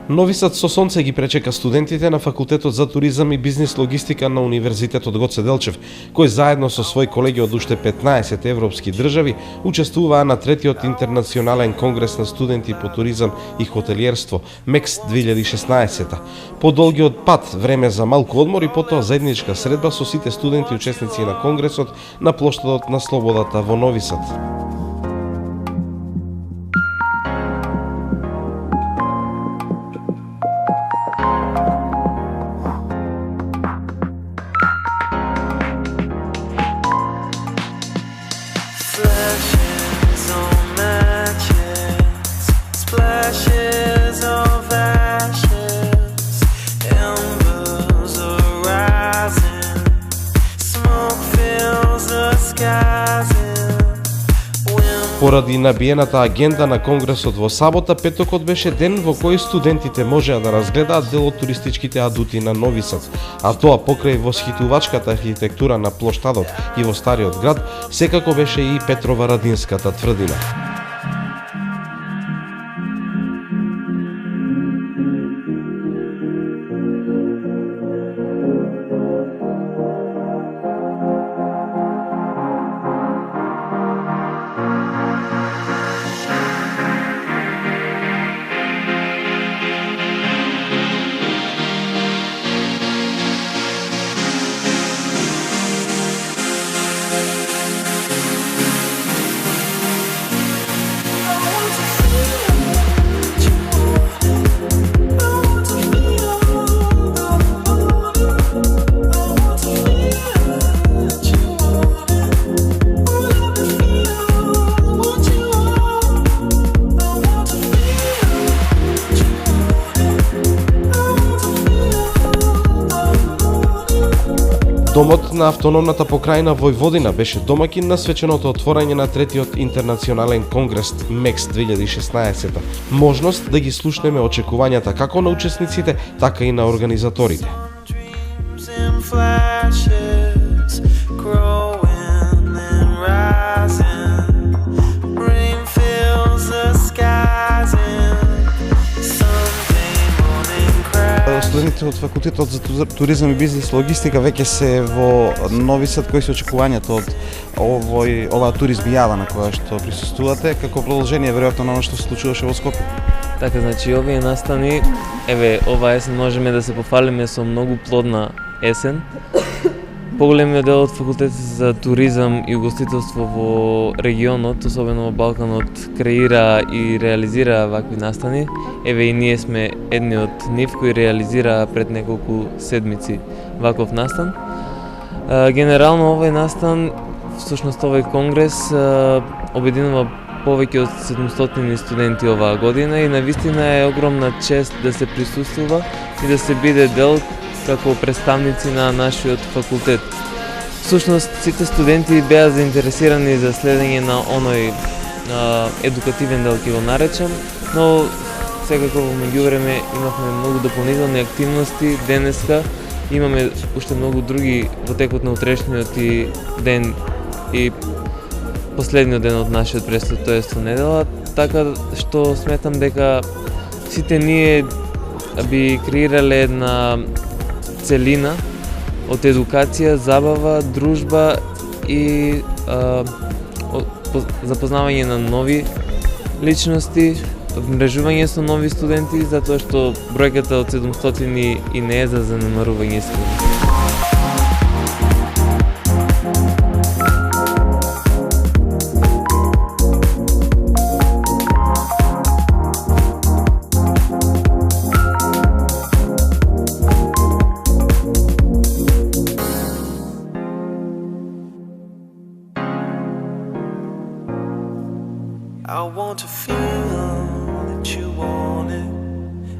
Нови Сад со сонце ги пречека студентите на Факултетот за туризам и бизнис логистика на Универзитетот Гоце Делчев, кој заедно со свој колеги од уште 15 европски држави учествуваа на третиот интернационален конгрес на студенти по туризам и хотелиерство МЕКС 2016. По долгиот пат, време за малку одмор и потоа заедничка средба со сите студенти учесници на конгресот на плоштадот на Слободата во Нови Сад. Поради набиената агенда на Конгресот во сабота, петокот беше ден во кој студентите можеа да разгледаат дел од туристичките адути на Нови Сад, а тоа покрај восхитувачката архитектура на плоштадот и во стариот град, секако беше и Петрова-Радинската тврдина. Домот на автономната покрајна Војводина беше домакин на свеченото отворање на третиот интернационален конгрес МЕКС 2016. Можност да ги слушнеме очекувањата како на учесниците, така и на организаторите. Студентите од Факултетот за туризам и бизнис логистика веќе се во Нови Сад. Кои се очекувањата од оваа туризмијада на која што присуствувате, како продолжение веројатно на она што се случуваше во Скопје? Така, значи овие настани, ова есен можеме да се пофалиме со многу плодна есен. Поголемиот дел од Факултетот за туризам и угостителство во регионот, особено во Балканот, креира и реализира вакви настани. И ние сме едни од нив кои реализира пред неколку седмици ваков настан. Генерално овој настан, всушност овој конгрес, обединува повеќе од 700 студенти оваа година и навистина е огромна чест да се присуствува и да се биде дел како представници на нашиот факултет. Всушност, сите студенти беа заинтересирани за следење на оној едукативен дел, ќе го наречам, но секако во меѓувреме имавме многу дополнителни активности. Денеска имаме уште многу други во текот на утрешниот и ден и последниот ден од нашиот престојство недела, така што сметам дека сите ние би креирале една целина од едукација, забава, дружба и запознавање на нови личности, мрежување со нови студенти, затоа што бројката од 700 и не е за занемарување искрено. I want to feel that you want it.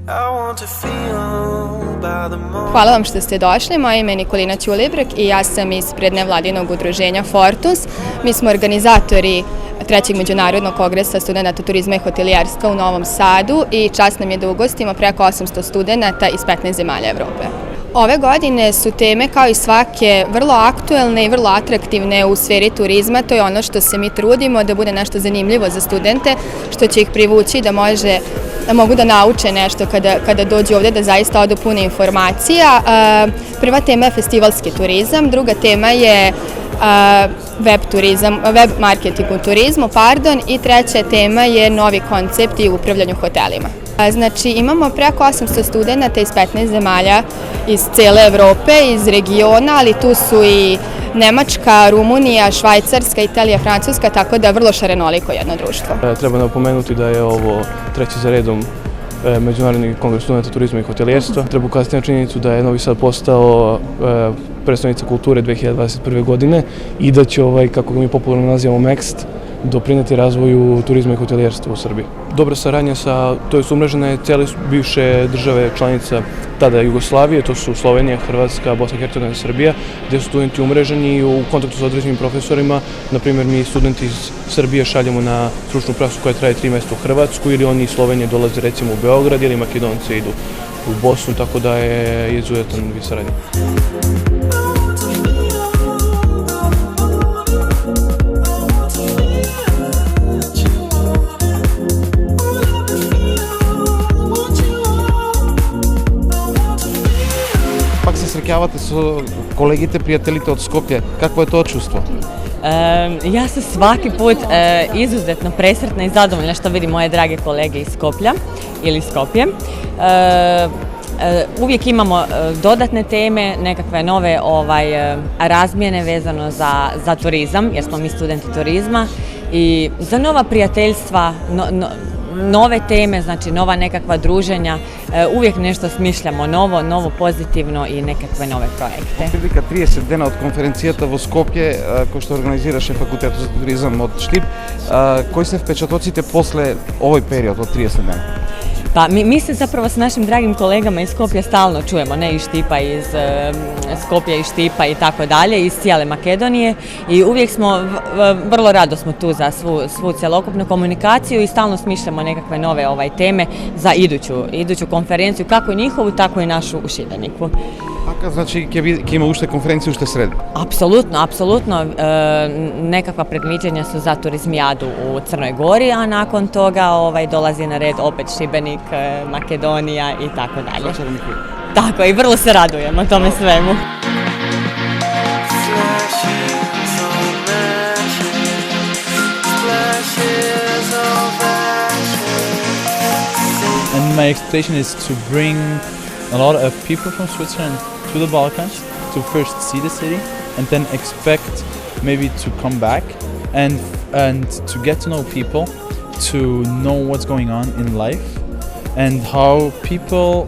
I want to feel by the moment. Hvala vam što ste došli. Moje ime je Nikolina Ćulibrek i ja sam ispred nevladinog udruženja Fortus. Mi smo organizatori trećeg međunarodnog kongresa studenata turizma i hotelijerstva u Novom Sadu i čast nam je da ugostimo preko 800 studenata iz 15 zemalja Evrope. Ove godine su teme kao i svake vrlo aktuelne i vrlo atraktivne u sferi turizma. To je ono što se mi trudimo da bude nešto zanimljivo za studente, što će ih privući da može da mogu da nauče nešto kada dođu ovde, da zaista odu puno informacija. Prva tema je festivalski turizam, druga tema je web marketing u turizmu, i treća tema je novi koncepti u upravljanju hotelima. Znači, imamo preko 800 studenta iz 15 zemalja iz cele Evrope, iz regiona, ali tu su i Nemačka, Rumunija, Švajcarska, Italija, Francuska, tako da vrlo šarenoliko jedno društvo. Treba napomenuti da je ovo treći za redom Međunarodni kongres studenta turizma i hotelijerstva. Treba ukazati na činjenicu da je Novi Sad postao predstavnica kulture 2021. godine i da će, kako ga mi popularno nazivamo MEXT, doprineti razvoju turizma i hotelijerstva u Srbiji. Dobra saradnja umrežena je cijele bivše države članica tada Jugoslavije, to su Slovenija, Hrvatska, Bosna i Hercegovina i Srbija, gdje su studenti umreženi u kontaktu sa određenim profesorima. Naprimjer, mi studenti iz Srbije šaljemo na stručnu praksu koja traje 3 mjeseca u Hrvatsku, ili oni iz Slovenije dolaze recimo u Beograd, ili Makedonci idu u Bosnu, tako da je izuzetan vid saradnje. Пак се среќавате со колегите, пријателите од Скопје. Какво е тоа чувство? Ja sam svaki put izuzetno presretna i zadovoljna što vidim moje drage kolege iz Skoplja ili Skopje. Uvijek imamo dodatne teme, nekakve nove razmjene vezano za turizam, jer smo mi studenti turizma, i za nova prijateljstva, nove teme, znači nova nekakva druženja, uvijek nešto smišljamo novo, pozitivno i nekakve nove projekte. Прилика 30 дена од конференцијата во Скопје, кој што организираше Факултетот за туризам од Шлип, кои се впечатоците после овој период од 30 дена? Pa mi se zapravo s našim dragim kolegama iz Skopja stalno čujemo, ne iz Štipa, iz Skopja i Štipa i tako dalje, iz cijele Makedonije, i uvijek smo, vrlo rado smo tu za svu cjelokupnu komunikaciju i stalno smišljamo nekakve nove teme za iduću konferenciju, kako njihovu, tako i našu u Šibeniku. Така, значи ќе има уште конференција уште среда? Apsolutno. Nekakva predviđanja su za turizmijadu u Crnoj Gori, a nakon toga dolazi na red opet Šibenik, Makedonija i tako dalje. Tako, i vrlo se radujemo tome svemu. And my expectation is to bring a lot of people from Switzerland to the Balkans to first see the city and then expect maybe to come back and to get to know people, to know what's going on in life and how people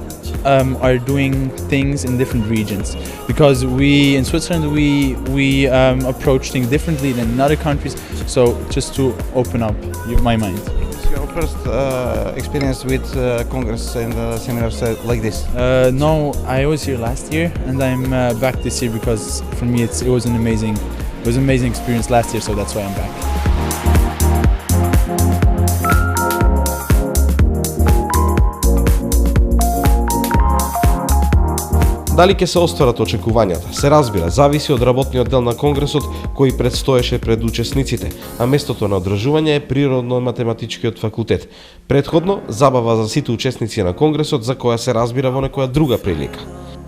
are doing things in different regions, because we in Switzerland we approach things differently than in other countries, so just to open up my mind. Your first experience with Congress and seminars like this? No, I was here last year and I'm back this year because for me it was an amazing experience last year, so that's why I'm back. Дали ќе се остварат очекувањата, се разбира, зависи од работниот дел на Конгресот кој предстоеше пред учесниците, а местото на одржување е Природно-математичкиот факултет. Претходно, забава за сите учесници на Конгресот, за која се разбира во некоја друга прилика.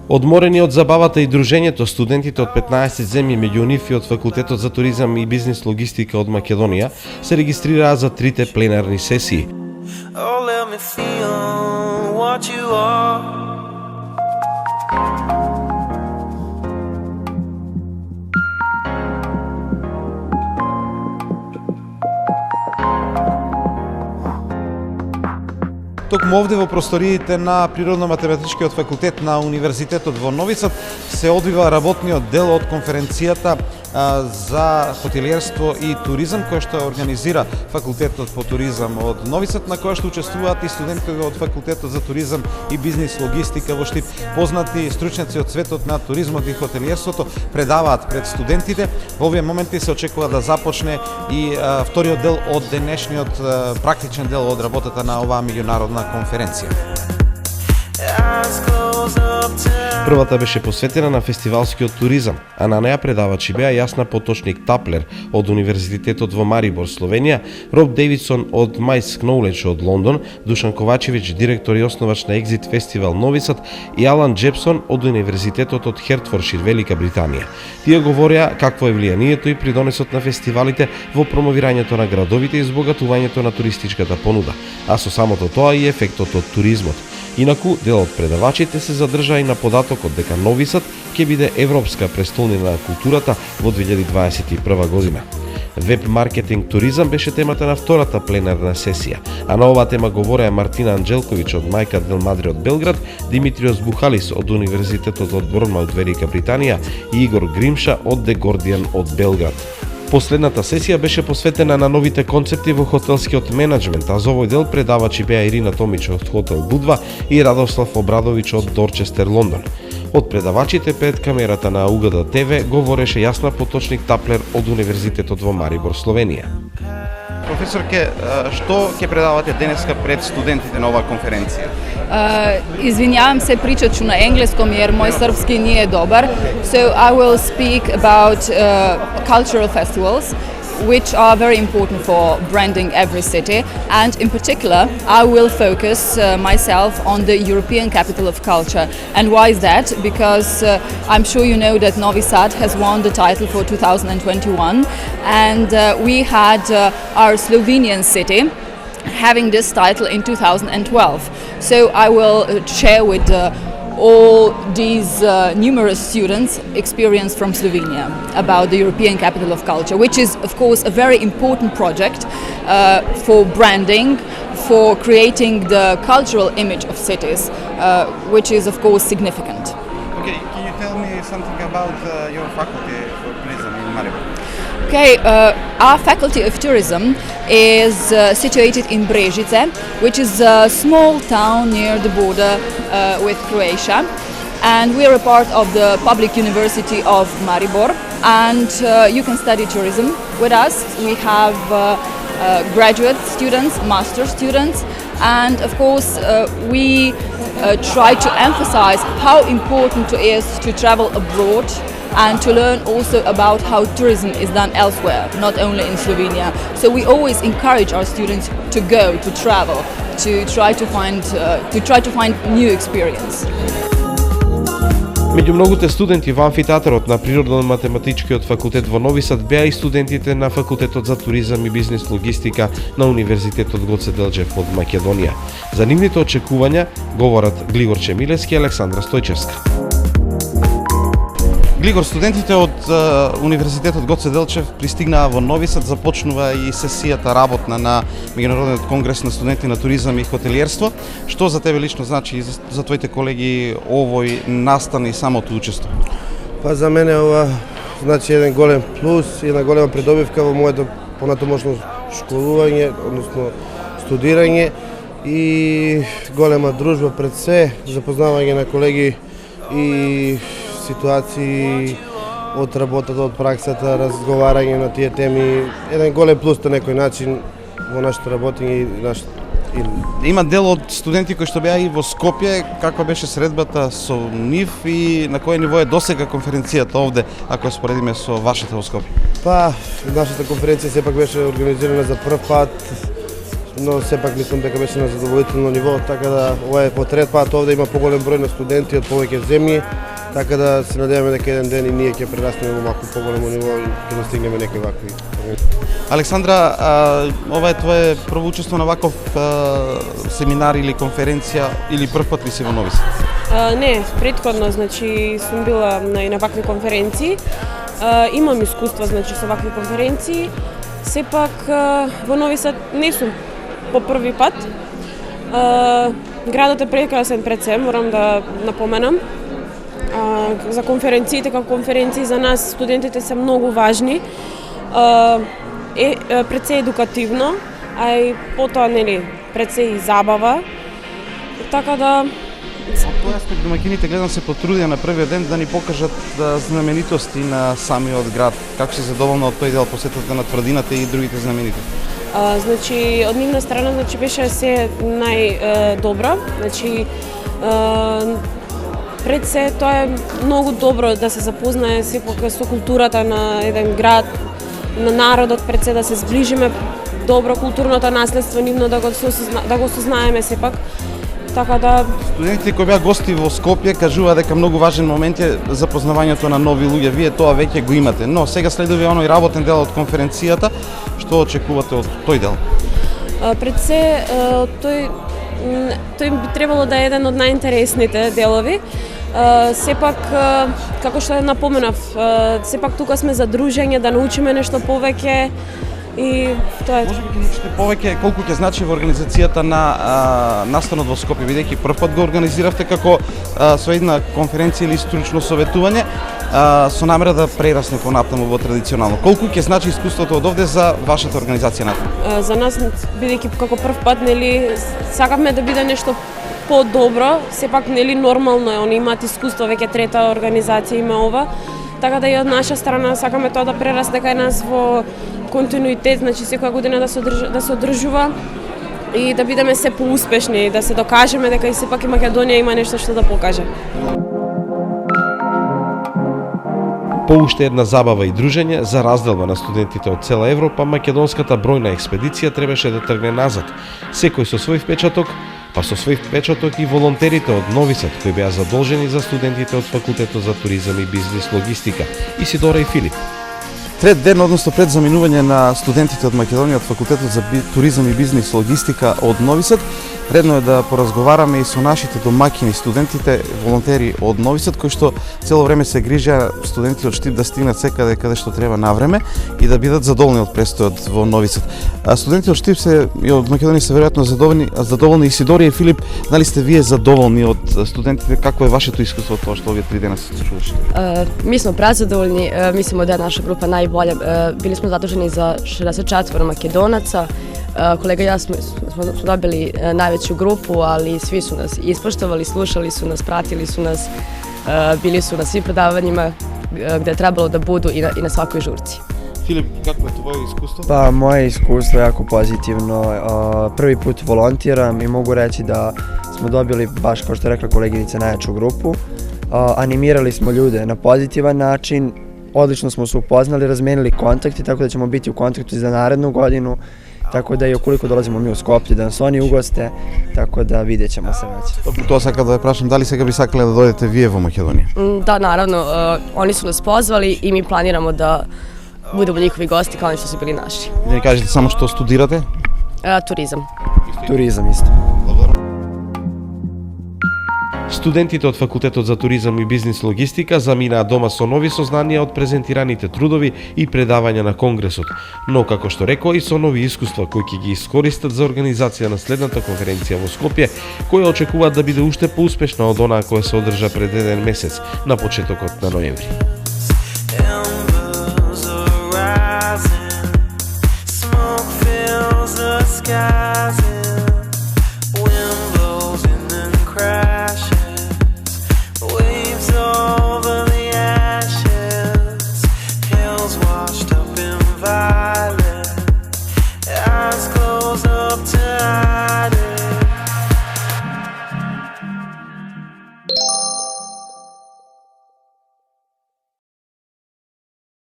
Одморени од забавата и дружењето, студентите од 15 земји, меѓу нив и од Факултетот за туризам и бизнис логистика од Македонија, се регистрираа за 3 пленарни сесии. Oh, let me feel what you are. Токму овде во просториите на Природно-математичкиот факултет на Универзитетот во Нови Сад се одвива работниот дел од конференцијата за хотелиерство и туризам, која што организира Факултетот по туризам од Нови Сад, на која што учествуваат и студенти од Факултетот за туризам и бизнис логистика во Штип. Познати стручњаци од светот на туризмот и хотелиерството предаваат пред студентите. Во овие моменти се очекува да започне и вториот дел од денешниот практичен дел од работата на оваа меѓународна конференција. girls uptown. Првата беше посветена на фестивалскиот туризам, а на неа предавачи беа Јасна Поточник Таплер од Универзитетот во Марибор, Словенија, Роб Дейвидсон од Майс Knowledge од Лондон, Душан Ковачевиќ, директор и основач на Екзит Фестивал Нови Сад и Алан Джепсон од Универзитетот од Хертфоршир, Велика Британија. Тие говореа какво е влијанието и придонесот на фестивалите во промовирањето на градовите и избогатувањето на туристичката понуда, а со самото тоа и ефектот од туризмот. Инаку, дел од предавачите се задржа и на податокот дека Нови Сад ќе биде европска престолнина на културата во 2021 година. Веб маркетинг туризам беше темата на втората пленарна сесија, а на оваа тема говореа Мартина Анджелковиќ од Мајка Дел Мадре од Белград, Димитриос Бухалис од Универзитетот од Борнмут од Велика Британија и Игор Гримша од The Guardian од Белград. Последната сесија беше посветена на новите концепти во хотелскиот менеджмент, а за овој дел предавачи беа Ирина Томич од Хотел Будва и Радослав Обрадовиќ од Дорчестер, Лондон. Од предавачите пред камерата на УГД ТВ говореше Јасна Поточник Таплер од Универзитетот во Марибор, Словенија. Професорке, што ќе предавате денеска пред студентите на оваа конференција? Извинявам се, pričat ću na engleskom jer moj srpski nije dobar. So I will speak about cultural festivals which are very important for branding every city, and in particular I will focus myself on the European Capital of Culture. And why is that? Because I'm sure you know that Novi Sad has won the title for 2021, and we had our Slovenian city having this title in 2012. So I will share with all these numerous students experience from Slovenia about the European Capital of Culture, which is of course a very important project for branding, for creating the cultural image of cities, which is of course significant. Okay, can you tell me something about your faculty for tourism in Maribor? Okay, our Faculty of Tourism is situated in Brežice, which is a small town near the border with Croatia, and we are a part of the Public University of Maribor, and you can study tourism with us. We have graduate students, master students, and of course we try to emphasize how important it is to travel abroad and to learn also about how tourism is done elsewhere, not only in Slovenia. So we always encourage our students to go, to travel, to try to find new experience. Меѓу многуте студенти во амфитеатарот на Природно-математичкиот факултет во Нови Сад беа и студентите на Факултетот за туризам и бизнис логистика на Универзитетот Гоце Делчев од Македонија. За нивните очекувања говорат Глигор Чемилевски и Александра Стојчевска. Глигор, студентите од Универзитетот Гоце Делчев пристигнаа во Нови Сад, започнува и сесијата работна на Меѓународниот конгрес на студенти на туризам и хотелиерство. Што за тебе лично значи и за твоите колеги овој настан и самото учество? Па за мене ова значи еден голем плюс, една голема придобивка во моето понатомошно школување, односно студирање и голема дружба пред се, запознавање на колеги и ситуации од работата, од праксата, разговарање на тие теми, еден голем плюс на некој начин во нашето работење и нашето. Има дел од студенти кои што беа и во Скопје, каква беше средбата со нив и на кој ниво е досега конференцијата овде, ако ја споредиме со вашата во Скопје? Па, нашата конференција сепак беше организирана за прв пат, но сепак мислам дека беше на задоволително ниво, така да ова е по трет пат овде, има поголем број на студенти од повеќе земји, така да се надеваме дека еден ден и ние ќе прерастеме во малку поголемо ниво и ќе достигнеме некои вакви. Александра, ова е твое прво учество на ваков семинар или конференција или прв пат ли си во Нови Сад? Не, претходно, значи сум била на вакви конференции. Имам искуства, значи со вакви конференции. Сепак во Нови Сад не сум по први пат. Градот е прекрасен пред се, морам да напоменам. За конференциите, како конференции за нас студентите се многу важни. Пред се едукативно, а и потоа нели пред се и забава. Така да Од тој аспект домаќините гледам се потрудија на првиот ден да ни покажат знаменитости на самиот град. Како си задоволна од тој дел, посетата на тврдината и другите знаменитости? Значи од нивна страна значи беше се најдобро. Значи Пред се, тоа е многу добро да се запознае сепак со културата на еден град, на народот, пред се да се зближиме добро културното наследство нивно да го сознаеме сепак. Така да Студентите кои беа гости во Скопје кажува дека многу важен момент е запознавањето на нови луѓе. Вие тоа веќе го имате, но сега следува оној работен дел од конференцијата. Што очекувате од тој дел? Пред се тој би требало да е еден од најинтересните делови. Сепак, како што напоменав, сепак тука сме за дружење, да научиме нешто повеќе и тоа е. Може би ќе научите повеќе колку ќе значи во организацијата на настанот во Скопје, бидејќи прв пат го организиравте како со една конференција или стручно советување со намера да прерасне понатаму во традиционално. Колку ќе значи искуството од овде за вашата организација натаму? За нас, бидејќи како прв пат, нели, сакавме да биде нешто по-добро, сепак нели нормално е, они имаат искуство, веќе трета организација има ова, така да и од наша страна сакаме тоа да прерасне кај нас во континуитет, значи секоја година да се одржува и да бидеме се поуспешни, да се докажеме дека и сепак и Македонија има нешто што да покаже. По уште една забава и дружење за разделба на студентите од цела Европа, македонската бројна експедиција требаше да тргне назад, секој со свој впечаток, па со свој впечаток и волонтерите од Нови Сад кои беа задолжени за студентите од Факултетот за туризам и бизнис логистика, Исидора и Филип. Трет ден, односно пред заминување на студентите од Македонија од Факултетот за туризам и бизнис логистика од Нови Сад, редно е да поразговараме и со нашите домаќини, студентите, волонтери од Нови Сад, кои што цело време се грижа студентите од Штип да стигнат секаде каде што треба на време и да бидат задоволни од престојот во Нови Сад. Студентите од Штип и од Македонија се веројатно задоволни. Исидорија и Филип, дали сте вие задоволни од студентите? Какво е вашето искуство од тоа што овие 3 дена се случуваше? Mi smo prezadovoljni, mislimo da je naša grupa najbolja. Bili smo zaduženi za 64 Makedonaca, kolega i ja smo dobili najveću grupu, ali svi su nas ispoštovali, slušali su nas, pratili su nas, bili su na svim predavanjima gde je trebalo da budu i na svakoj žurci. Filip, kako je tvoje iskustvo? Pa moje iskustvo je jako pozitivno. Prvi put volontiram i mogu reći da smo dobili, baš kao što je rekla koleginica, najjaču grupu. Animirali smo ljude na pozitivan način, odlično smo se upoznali, razmenili kontakte, tako da ćemo biti u kontaktu za narednu godinu, tako da i ukoliko dolazimo mi u Skoplje, da nas oni ugoste, tako da vidjet ćemo se već. Тоа сака да ве прашам, дали сега би сакале да дојдете вие во Македонија? Da, naravno, oni su nas pozvali i mi planiramo da budemo njihovi gosti kao što su bili naši. Да ни кажете само што студирате? Turizam. Turizam isto. Студентите од Факултетот за туризам и бизнис логистика заминаа дома со нови сознанија од презентираните трудови и предавања на конгресот, но како што рекоа и со нови искуства кои ќе ги искористат за организација на следната конференција во Скопје, која очекуваат да биде уште поуспешна од онаа која се одржа пред еден месец на почетокот на ноември.